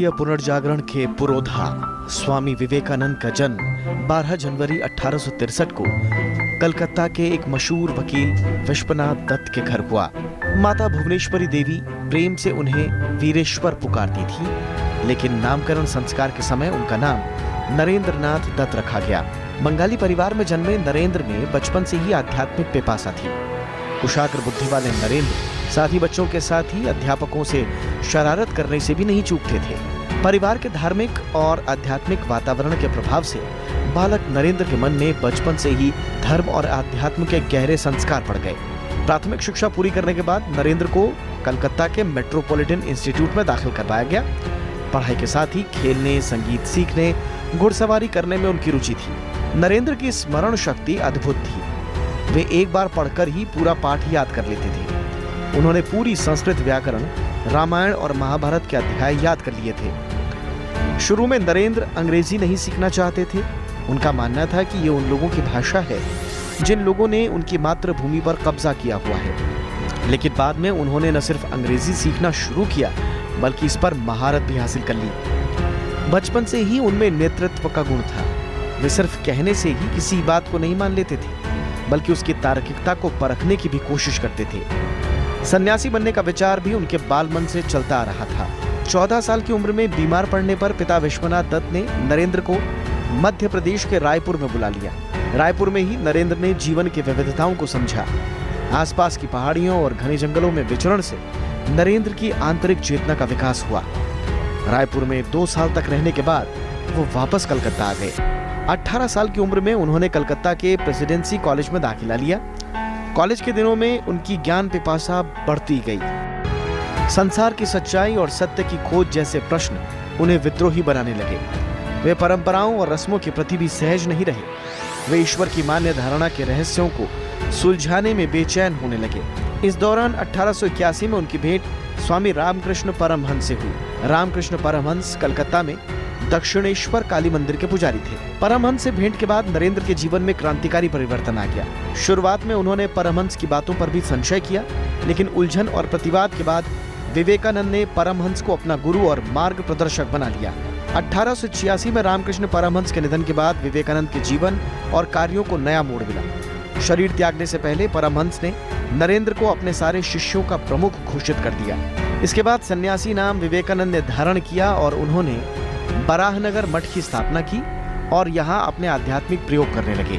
भारतीय पुनर्जागरण के पुरोधा स्वामी विवेकानंद का जन्म 12 जनवरी 1863 को कलकत्ता के एक मशहूर वकील विश्वनाथ दत्त के घर हुआ। माता भुवनेश्वरी देवी प्रेम से उन्हें वीरेश्वर पुकारती थी, लेकिन नामकरण संस्कार के समय उनका नाम नरेंद्र नाथ दत्त रखा गया। बंगाली परिवार में जन्मे नरेंद्र में बचपन से ही आध्यात्मिक पिपासा थी। कुशाग्र बुद्धि वाले नरेंद्र साथी बच्चों के साथ ही अध्यापकों से शरारत करने से भी नहीं चूकते थे। परिवार के धार्मिक और आध्यात्मिक वातावरण के प्रभाव से बालक नरेंद्र के मन में बचपन से ही धर्म और आध्यात्म के गहरे संस्कार पड़ गए। प्राथमिक शिक्षा पूरी करने के बाद नरेंद्र को कलकत्ता के मेट्रोपॉलिटन इंस्टीट्यूट में दाखिल करवाया गया। पढ़ाई के साथ ही खेलने, संगीत सीखने, घुड़सवारी करने में उनकी रुचि थी। नरेंद्र की स्मरण शक्ति अद्भुत थी। वे एक बार पढ़कर ही पूरा पाठ याद कर लेते थे। उन्होंने पूरी संस्कृत व्याकरण, रामायण और महाभारत के अध्याय याद कर लिए थे। शुरू में नरेंद्र अंग्रेजी नहीं सीखना चाहते थे। उनका मानना था कि ये उन लोगों की भाषा है जिन लोगों ने उनकी मातृभूमि पर कब्जा किया हुआ है। लेकिन बाद में उन्होंने न सिर्फ अंग्रेजी सीखना शुरू किया, बल्कि इस पर महारत भी हासिल कर ली। बचपन से ही उनमें नेतृत्व का गुण था। वे सिर्फ कहने से ही किसी बात को नहीं मान लेते थे, बल्कि उसकी तार्किकता को परखने की भी कोशिश करते थे। सन्यासी बनने का विचार भी उनके बाल मन से चलता आ रहा था। 14 साल की उम्र में बीमार पड़ने पर पिता विश्वनाथ दत्त ने नरेंद्र को मध्य प्रदेश के रायपुर में बुला लिया। रायपुर में ही नरेंद्र ने जीवन की विविधताओं को समझा। आसपास की पहाड़ियों और घने जंगलों में विचरण से नरेंद्र की आंतरिक चेतना का विकास हुआ। रायपुर में 2 साल तक रहने के बाद वो वापस कलकत्ता आ गए। 18 साल की उम्र में उन्होंने कलकत्ता के प्रेसिडेंसी कॉलेज में दाखिला लिया। कॉलेज के दिनों में उनकी ज्ञान पिपासा बढ़ती गई। संसार की सच्चाई और सत्य की खोज जैसे प्रश्न उन्हें विद्रोही बनाने लगे। वे परंपराओं और रस्मों के प्रति भी सहज नहीं रहे। वे ईश्वर की मान्य धारणा के रहस्यों को सुलझाने में बेचैन होने लगे। इस दौरान 1881 में उनकी भेंट स्वामी रामकृष्ण परमहंस से हुई। रामकृष्ण परमहंस कलकत्ता में दक्षिणेश्वर काली मंदिर के पुजारी थे। परमहंस से भेंट के बाद नरेंद्र के जीवन में क्रांतिकारी परिवर्तन आ गया। शुरुआत में उन्होंने परमहंस की बातों पर भी संशय किया, लेकिन उलझन और प्रतिवाद के बाद विवेकानंद ने परमहंस को अपना गुरु और मार्ग प्रदर्शक बना लिया। 1886 में रामकृष्ण परमहंस के निधन के बाद विवेकानंद के जीवन और कार्यों को नया मोड़ मिला। शरीर त्यागने से पहले परमहंस ने नरेंद्र को अपने सारे शिष्यों का प्रमुख घोषित कर दिया। इसके बाद सन्यासी नाम विवेकानंद ने धारण किया और उन्होंने बराहनगर मठ की स्थापना की और यहाँ अपने आध्यात्मिक प्रयोग करने लगे।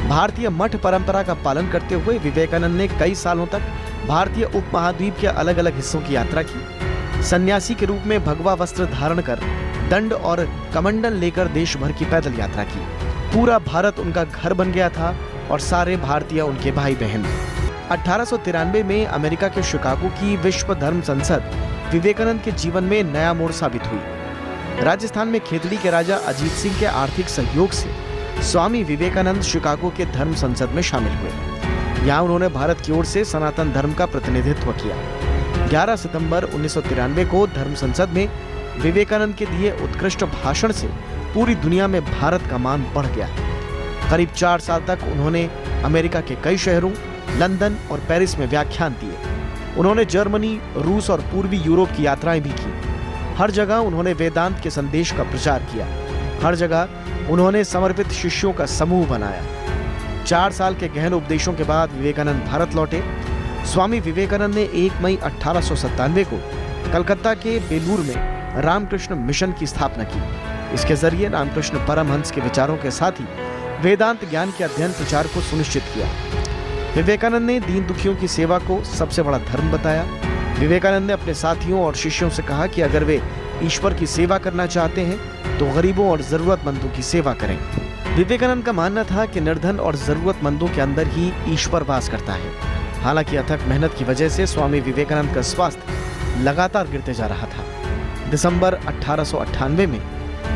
भारतीय मठ परंपरा का पालन करते हुए विवेकानंद ने कई सालों तक भारतीय उपमहाद्वीप के अलग अलग हिस्सों की यात्रा की। सन्यासी के रूप में भगवा वस्त्र धारण कर दंड और कमंडल लेकर देश भर की पैदल यात्रा की। पूरा भारत उनका घर बन गया था और सारे भारतीय उनके भाई बहन। 1893 में अमेरिका के शिकागो की विश्व धर्म संसद विवेकानंद के जीवन में नया मोड़ साबित हुई। राजस्थान में खेतड़ी के राजा अजीत सिंह के आर्थिक सहयोग से स्वामी विवेकानंद शिकागो के धर्म संसद में शामिल हुए। यहाँ उन्होंने भारत की ओर से सनातन धर्म का प्रतिनिधित्व किया। 11 सितंबर 1993 को धर्म संसद में विवेकानंद के दिए उत्कृष्ट भाषण से पूरी दुनिया में भारत का मान बढ़ गया। करीब 4 साल तक उन्होंने अमेरिका के कई शहरों, लंदन और पेरिस में व्याख्यान दिए। उन्होंने जर्मनी, रूस और पूर्वी यूरोप की यात्राएं भी की। हर जगह उन्होंने वेदांत के संदेश का प्रचार किया। हर जगह उन्होंने समर्पित शिष्यों का समूह बनाया। 4 साल के गहन उपदेशों के बाद विवेकानंद भारत लौटे। स्वामी विवेकानंद ने 1 मई 1897 को कलकत्ता के बेलूर में रामकृष्ण मिशन की स्थापना की। इसके जरिए रामकृष्ण परमहंस के विचारों के साथ ही वेदांत ज्ञान के अध्ययन प्रचार को सुनिश्चित किया। विवेकानंद ने दीन दुखियों की सेवा को सबसे बड़ा धर्म बताया। विवेकानंद ने अपने साथियों और शिष्यों से कहा कि अगर वे ईश्वर की सेवा करना चाहते हैं तो गरीबों और जरूरतमंदों की सेवा करें। विवेकानंद का मानना था कि निर्धन और जरूरतमंदों के अंदर ही ईश्वर वास करता है। हालांकि अथक मेहनत की वजह से स्वामी विवेकानंद का स्वास्थ्य लगातार गिरते जा रहा था। दिसंबर 1898 में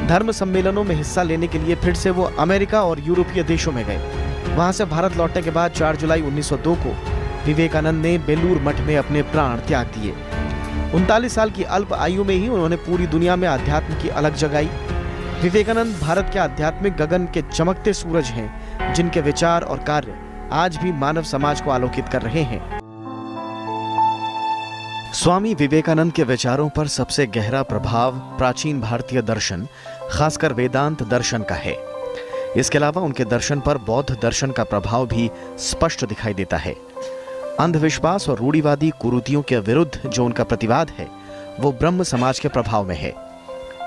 धर्म सम्मेलनों में हिस्सा लेने के लिए फिर से वो अमेरिका और यूरोपीय देशों में गए। वहां से भारत लौटने के बाद 4 जुलाई 1902 को विवेकानंद ने बेलूर मठ में अपने प्राण त्याग दिए। 39 साल की अल्प आयु में ही उन्होंने पूरी दुनिया में अध्यात्म की अलग जगाई। विवेकानंद भारत के आध्यात्मिक गगन के चमकते सूरज हैं, जिनके विचार और कार्य आज भी मानव समाज को आलोकित कर रहे हैं। स्वामी विवेकानंद के विचारों पर सबसे गहरा प्रभाव प्राचीन भारतीय दर्शन, खासकर वेदांत दर्शन का है। इसके अलावा उनके दर्शन पर बौद्ध दर्शन का प्रभाव भी स्पष्ट दिखाई देता है। अंधविश्वास और रूढ़िवादी कुरीतियों के विरुद्ध जो उनका प्रतिवाद है, वो ब्रह्म समाज के प्रभाव में है।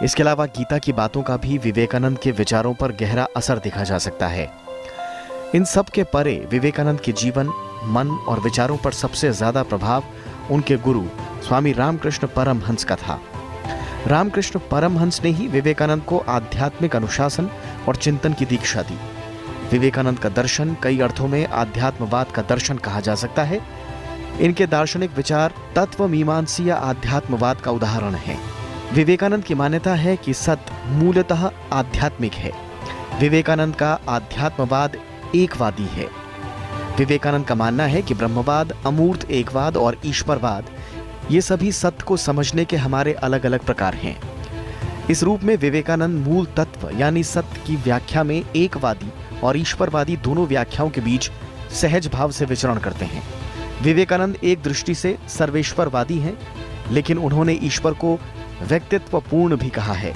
इसके अलावा गीता की बातों का भी विवेकानंद के विचारों पर गहरा असर देखा जा सकता है। इन सब के परे विवेकानंद के जीवन, मन और विचारों पर सबसे ज्यादा प्रभाव उनके गुरु स्वामी रामकृष्ण परमहंस का था। रामकृष्ण परमहंस ने ही विवेकानंद को आध्यात्मिक अनुशासन और चिंतन की दीक्षा दी। विवेकानंद का दर्शन कई अर्थों में आध्यात्मवाद का दर्शन कहा जा सकता है। इनके दार्शनिक विचार तत्वमीमांसीय आध्यात्मवाद का उदाहरण है। विवेकानंद की मान्यता है कि सत्य मूलतः आध्यात्मिक है। विवेकानंद का आध्यात्मवाद एकवादी है। विवेकानंद का मानना है कि ब्रह्मवाद, अमूर्त एकवाद और ईश्वरवाद ये सभी सत्य को समझने के हमारे अलग अलग प्रकार हैं। इस रूप में विवेकानंद मूल तत्व यानी सत्य की व्याख्या में एकवादी और ईश्वरवादी दोनों व्याख्याओं के बीच सहज भाव से विचरण करते हैं। विवेकानंद एक दृष्टि से सर्वेश्वरवादी हैं, लेकिन उन्होंने ईश्वर को व्यक्तित्वपूर्ण भी कहा है।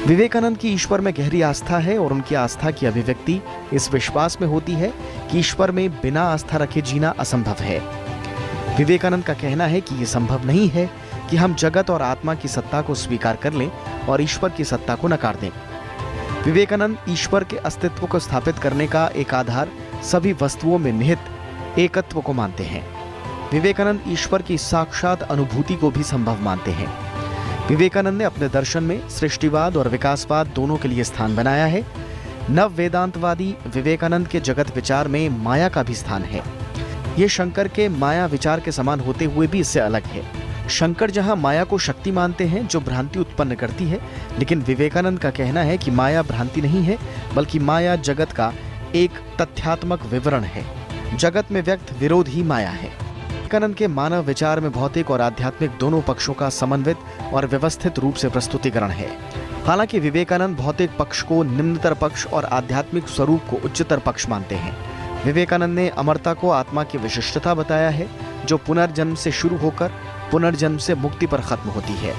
विवेकानंद की ईश्वर में गहरी आस्था है और उनकी आस्था की अभिव्यक्ति इस विश्वास में होती है कि ईश्वर में बिना आस्था रखे जीना असंभव है। विवेकानंद का कहना है कि यह संभव नहीं है कि हम जगत और आत्मा की सत्ता को स्वीकार कर लें और ईश्वर की सत्ता को नकार दें। विवेकानंद ईश्वर के अस्तित्व को स्थापित करने का एक आधार सभी वस्तुओं में निहित एकत्व को मानते हैं। विवेकानंद ईश्वर की साक्षात अनुभूति को भी संभव मानते हैं। विवेकानंद ने अपने दर्शन में सृष्टिवाद और विकासवाद दोनों के लिए स्थान बनाया है। नव वेदांतवादी विवेकानंद के जगत विचार में माया का भी स्थान है। ये शंकर के माया विचार के समान होते हुए भी इससे अलग है। शंकर जहां माया को शक्ति मानते हैं जो भ्रांति उत्पन्न करती है, लेकिन विवेकानंद का कहना है कि माया भ्रांति नहीं है, बल्कि माया जगत का एक तथ्यात्मक विवरण है। जगत में व्यक्त विरोध ही माया है। विवेकानंद के मानव विचार में भौतिक और आध्यात्मिक दोनों पक्षों का समन्वित और व्यवस्थित रूप से प्रस्तुतिकरण है। हालांकि विवेकानंद भौतिक पक्ष को निम्नतर पक्ष और आध्यात्मिक स्वरूप को उच्चतर पक्ष मानते हैं। विवेकानंद ने अमरता को आत्मा की विशिष्टता बताया है, जो पुनर्जन्म से शुरू होकर पुनर्जन्म से मुक्ति पर खत्म होती है।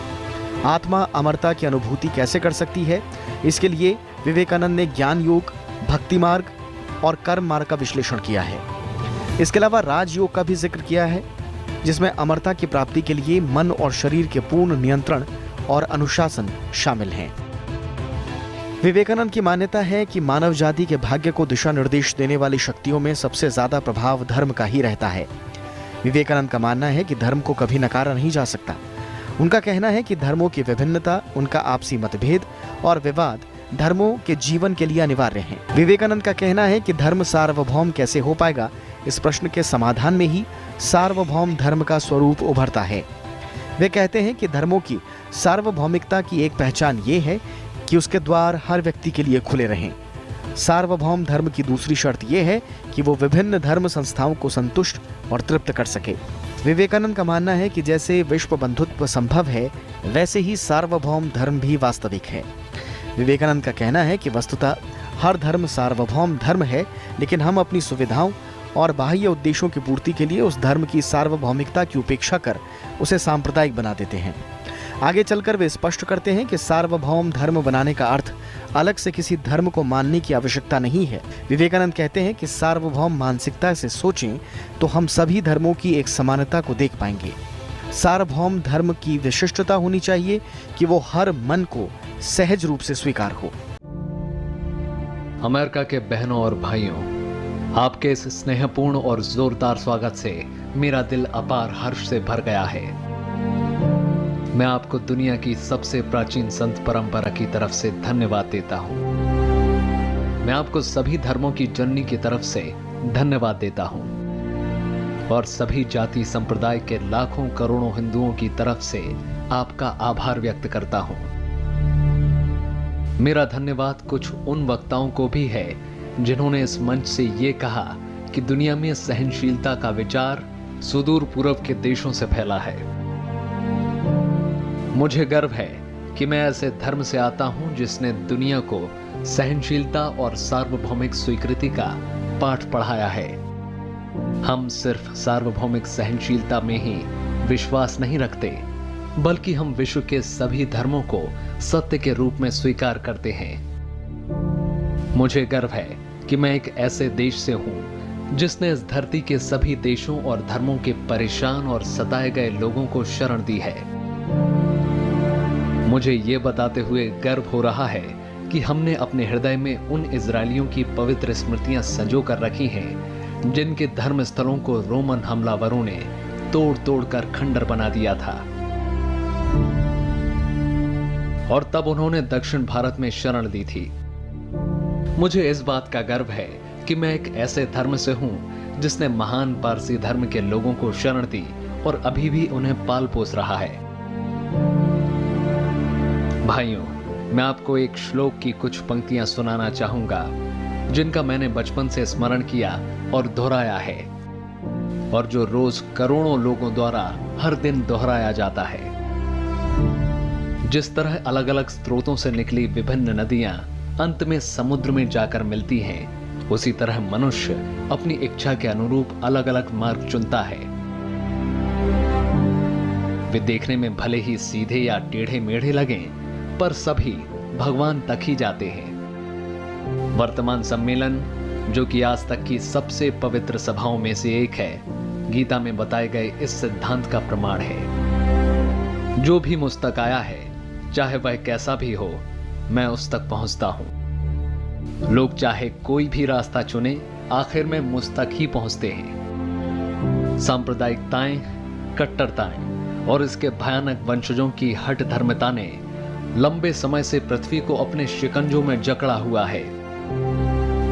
आत्मा अमरता की अनुभूति कैसे कर सकती है, इसके लिए विवेकानंद ने ज्ञान योग, भक्ति मार्ग और कर्म मार्ग का विश्लेषण किया है। इसके अलावा राजयोग का भी जिक्र किया है, जिसमें अमरता की प्राप्ति के लिए मन और शरीर के पूर्ण नियंत्रण और अनुशासन शामिल हैं। विवेकानंद की मान्यता है कि मानव जाति के भाग्य को दिशा निर्देश देने वाली शक्तियों में सबसे ज्यादा प्रभाव धर्म का ही रहता है। विवेकानंद का मानना है कि धर्म को कभी नकारा नहीं जा सकता। उनका कहना है कि धर्मों की विभिन्नता, उनका आपसी मतभेद और विवाद धर्मों के जीवन के लिए अनिवार्य हैं। विवेकानंद का कहना है कि धर्म सार्वभौम कैसे हो पाएगा, इस प्रश्न के समाधान में ही सार्वभौम धर्म का स्वरूप उभरता है। वे कहते हैं कि धर्मों की सार्वभौमिकता की एक पहचान ये है कि उसके द्वार हर व्यक्ति के लिए खुले रहें। सार्वभौम धर्म की दूसरी शर्त यह है कि वो विभिन्न धर्म संस्थाओं को संतुष्ट और तृप्त कर सके। विवेकानंद का मानना है कि जैसे विश्व बंधुत्व संभव है, वैसे ही सार्वभौम धर्म भी वास्तविक है। विवेकानंद का कहना है कि वस्तुतः हर धर्म सार्वभौम धर्म है, लेकिन हम अपनी सुविधाओं और बाह्य उद्देश्यों की पूर्ति के लिए उस धर्म की सार्वभौमिकता की उपेक्षा कर उसे सांप्रदायिक बना देते हैं। आगे चलकर वे स्पष्ट करते हैं कि सार्वभौम धर्म बनाने का अर्थ अलग से किसी धर्म को मानने की आवश्यकता नहीं है। विवेकानंद कहते हैं कि सार्वभौम मानसिकता से सोचें तो हम सभी धर्मों की एक समानता को देख पाएंगे। सार्वभौम धर्म की विशिष्टता होनी चाहिए कि वो हर मन को सहज रूप से स्वीकार हो। अमेरिका के बहनों और भाइयों, आपके इस स्नेहपूर्ण और जोरदार स्वागत से मेरा दिल अपार हर्ष से भर गया है। मैं आपको दुनिया की सबसे प्राचीन संत परंपरा की तरफ से धन्यवाद देता हूं। मैं आपको सभी धर्मों की जननी की तरफ से धन्यवाद देता हूं और सभी जाति संप्रदाय के लाखों करोड़ों हिंदुओं की तरफ से आपका आभार व्यक्त करता हूं। मेरा धन्यवाद कुछ उन वक्ताओं को भी है जिन्होंने इस मंच से ये कहा कि दुनिया में सहनशीलता का विचार सुदूर पूर्व के देशों से फैला है। मुझे गर्व है कि मैं ऐसे धर्म से आता हूं जिसने दुनिया को सहनशीलता और सार्वभौमिक स्वीकृति का पाठ पढ़ाया है। हम सिर्फ सार्वभौमिक सहनशीलता में ही विश्वास नहीं रखते, बल्कि हम विश्व के सभी धर्मों को सत्य के रूप में स्वीकार करते हैं। मुझे गर्व है कि मैं एक ऐसे देश से हूं जिसने इस धरती के सभी देशों और धर्मों के परेशान और सताए गए लोगों को शरण दी है। मुझे ये बताते हुए गर्व हो रहा है कि हमने अपने हृदय में उन इजरायलियों की पवित्र स्मृतियां संजो कर रखी हैं जिनके धर्म स्थलों को रोमन हमलावरों ने तोड़ तोड़ कर खंडर बना दिया था, और तब उन्होंने दक्षिण भारत में शरण दी थी। मुझे इस बात का गर्व है कि मैं एक ऐसे धर्म से हूं जिसने महान पारसी धर्म के लोगों को शरण दी और अभी भी उन्हें पाल पोस रहा है। भाइयों, मैं आपको एक श्लोक की कुछ पंक्तियां सुनाना चाहूंगा जिनका मैंने बचपन से स्मरण किया और दोहराया है, और जो रोज करोड़ों लोगों द्वारा हर दिन दोहराया जाता है। जिस तरह अलग अलग स्रोतों से निकली विभिन्न नदियां अंत में समुद्र में जाकर मिलती हैं, उसी तरह मनुष्य अपनी इच्छा के अनुरूप अलग अलग मार्ग चुनता है। वे देखने में भले ही सीधे या टेढ़े मेढ़े लगें, पर सभी भगवान तक ही जाते हैं। वर्तमान सम्मेलन, जो कि आज तक की सबसे पवित्र सभाओं में से एक है, गीता में बताए गए इस सिद्धांत का प्रमाण है। जो भी मुझ तक आया है, चाहे वह कैसा भी हो, मैं उस तक पहुंचता हूं। लोग चाहे कोई भी रास्ता चुने, आखिर में मुझ तक ही पहुंचते हैं। सांप्रदायिकताएं, कट्टरताएं और इसके भयानक वंशजों की हठ धर्मता ने लंबे समय से पृथ्वी को अपने शिकंजों में जकड़ा हुआ है।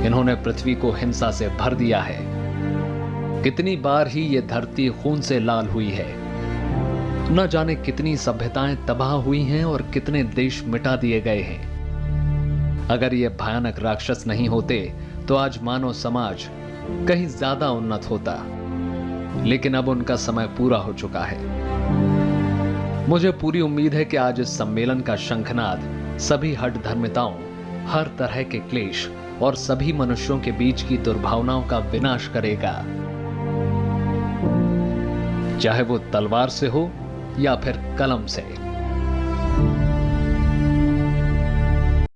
इन्होंने पृथ्वी को हिंसा से भर दिया है। कितनी बार ही ये धरती खून से लाल हुई है। न जाने कितनी सभ्यताएं तबाह हुई हैं और कितने देश मिटा दिए गए हैं। अगर ये भयानक राक्षस नहीं होते तो आज मानव समाज कहीं ज्यादा उन्नत होता, लेकिन अब उनका समय पूरा हो चुका है। मुझे पूरी उम्मीद है कि आज इस सम्मेलन का शंखनाद सभी हठ धर्मिताओं, हर तरह के क्लेश और सभी मनुष्यों के बीच की दुर्भावनाओं का विनाश करेगा, चाहे वो तलवार से हो या फिर कलम से।